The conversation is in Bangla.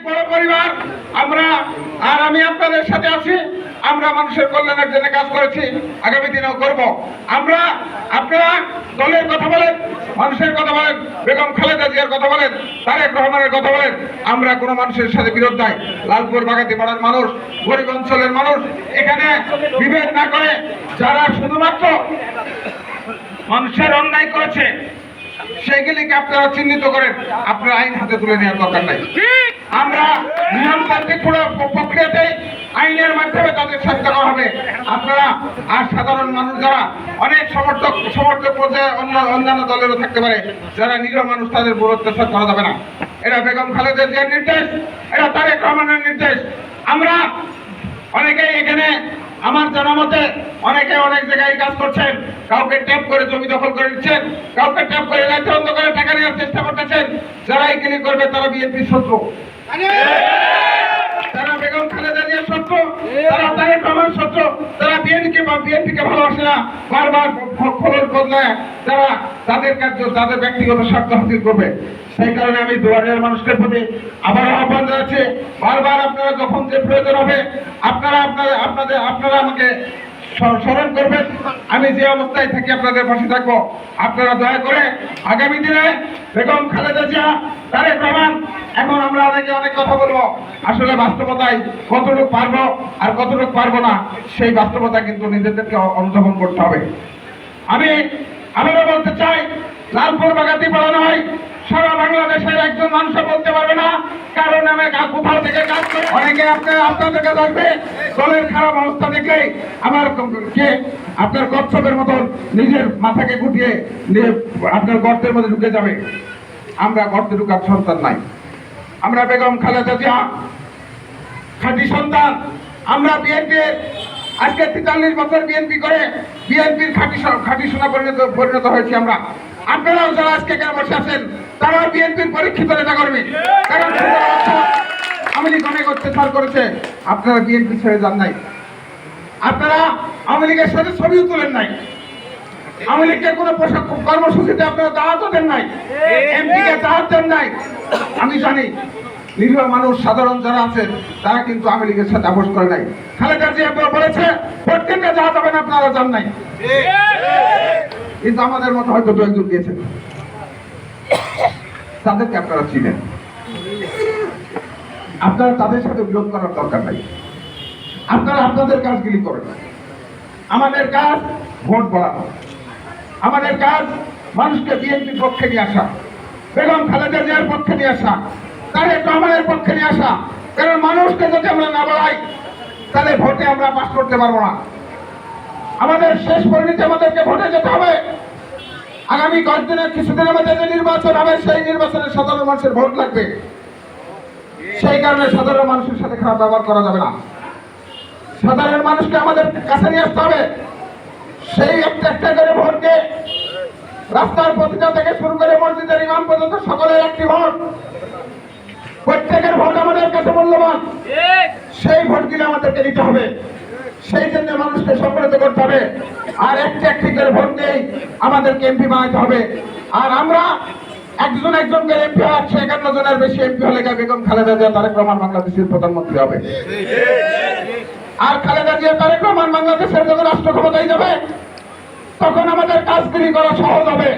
বড় পরিবার আমরা, আর আমি আপনাদের সাথে আছি। আমরা মানুষের কল্যাণের জন্য কাজ করেছি, আগামী দিনেও করব। আমরা, আপনারা দলের কথা বলেন, মানুষের কথা বলেন, বেগম খালেদা জিয়ার কথা বলেন, তারেক রহমানের কথা বলেন, আমরা কোনো মানুষের সাথে বিরোধ নাই। লালপুর বাগাতিপাড়ার মানুষ, গরিব অঞ্চলের মানুষ, এখানে বিভেদ না করে যারা শুধুমাত্র মানুষের অন্যায় করেছে সেগুলিকে আপনারা চিহ্নিত করেন, আপনার আইন হাতে তুলে নেওয়ার দরকার নাই। আমরা নিয়মতান্ত্রিক প্রক্রিয়াতে আইনের মাধ্যমে তাদের শাস্তি করা হবে। আপনারা আর সাধারণ মানুষ যারা অনেক সমর্থক পর্যায়ে অন্যান্য দলেরও থাকতে পারে, যারা নিরীহ মানুষ, তাদের উপর অত্যাচার করা যাবে না। এটা বেগম খালেদা জিয়ার নির্দেশ, এটা তারেক রহমানের নির্দেশ। আমরা অনেকেই এখানে আমার জানা মতে অনেকে অনেক জায়গায় কাজ করছেন, কাউকে ট্যাপ করে জমি দখল করে নিচ্ছেন, কাউকে ট্যাপ করে রাজ্য করে টাকা নেওয়ার চেষ্টা করতেছেন। যারা এগুলি করবে তারা বিএনপির শত্রু, তারা বেগম খালেদা জিয়ার শত্রু, তারা তারেক রহমান শত্রু, তারা বিএনপিকে ভালোবাসে না। বারবার খবর বদলায় যারা তাদের কার্য, তাদের ব্যক্তিগত স্বার্থ হাসিল করবে। সেই কারণে আমি দুয়ারের মানুষের প্রতি আবারও আহ্বান জানাচ্ছি, বারবার আপনারা যখন যে প্রয়োজন হবে আপনারা আমাকে স্মরণ করবেন। আমি যে অবস্থায় থাকি আপনাদের পাশে থাকবো। আপনারা দয়া করে আগামী দিনে বেগম খালেদা জিয়া, তারেক রহমান, এখন আমরা অনেক কথা বলবো, আসলে বাস্তবতায় কতটুকু পারবো আর কতটুকু পারবো না সেই বাস্তবতা কিন্তু নিজেদেরকে অনুধাবন করতে হবে। আমি আবারও বলতে চাই, লালপুর বাগাতিপাড়া নয়, সারা বাংলাদেশের একজন মানুষও বলতে পারবে না কারণ আমি কোথাও থেকে কাজ করি। অনেকে আপনাদের কাছে আসবে, দলের খারাপ অবস্থা দেখলেই আপনার কচ্ছপের মতন নিজের মাথাকে গুটিয়ে আপনার গর্তের মধ্যে ঢুকে যাবে। আমরা গর্তে ঢুকার সন্তান নাই। আমরা বেগম খালেদা জিয়া খাঁটি সন্তান। আমরা বিএনপির আজকে 43 বছর বিএনপি করে বিএনপির খাঁটি সোনা পরিণত হয়েছি আমরা। আপনারাও যারা আজকে কেন বসে আছেন তারা বিএনপির পরীক্ষিত নেতা কর্মী। কারণ আওয়ামী লীগ অনেক অত্যাচার করেছে, আপনারা বিএনপি ছেড়ে যান নাই। আপনারা আওয়ামী লীগের সাথে ছবিও তোলেন নাই। আওয়ামী লীগের কোনো কর্মসূচিতে আপনারা দাওয়াতও দেন নাই, এমপিকে দাওয়াত দেন নাই। আমি জানি নিরীহ মানুষ, সাধারণ যারা আছেন তারা কিন্তু আওয়ামী লীগের সাথে আপোষ করে নাই। খালেদা জিয়া বলেছে ভোট কেন্দ্রে যাওয়া যাবে না, আপনারা যান নাই। কিন্তু আমাদের মতো হয়তো দু একজন দিয়েছেন, তাদেরকে আপনারা চিনেন। আপনারা তাদের সাথে বিরোধ করার দরকার নাই। আপনারা আপনাদের কাজগুলি করেন। আমাদের কাজ ভোট বাড়ানো, আমাদের কাজ মানুষকে বিএনপির পক্ষে নিয়ে আসা, বেগম খালেদা জিয়ার পক্ষে নিয়ে আসা, তারেক রহমানের পক্ষে নিয়ে আসা। কারণ মানুষকে যদি আমরা না বাড়াই তাহলে ভোটে আমরা পাস করতে পারবো না। আমাদের শেষ পরিণতি আমাদেরকে ভোটে যেতে হবে। আগামী কয়েকদিনের কিছুদিনের মধ্যে যে নির্বাচন হবে সেই নির্বাচনে সাধারণ মানুষের ভোট লাগবে। সেই কারণে সাধারণ মানুষের সাথে খারাপ ব্যবহার করা যাবে না। সাধারণ মানুষকে আমাদের কাছে নিয়ে আসতে হবে। সেই একটা করে ভোটকে রাস্তার প্রতিটা থেকে শুরু করে মসজিদের ইমাম পর্যন্ত সকলের একটি ভোট, প্রত্যেকের ভোট আমাদের কাছে মূল্যবান। সেই ভোটগুলো আমাদেরকে দিতে হবে। সেই জন্য মানুষকে সম্মিলিত করতে হবে। আর একটি করে ভোট নেই আমাদেরকে এমপি বানাতে হবে। আর আমরা একজন করে এমপি হয়, 51 জনের বেশি এমপি হলে বেগম খালেদা জিয়া, তারেক রহমান বাংলাদেশের প্রধানমন্ত্রী হবে। আর খালেদা জিয়া, তারেক রহমান বাংলাদেশের যখন রাষ্ট্র ক্ষমতায় যাবে তখন আমাদের কাজগুলি করা সহজ হবে।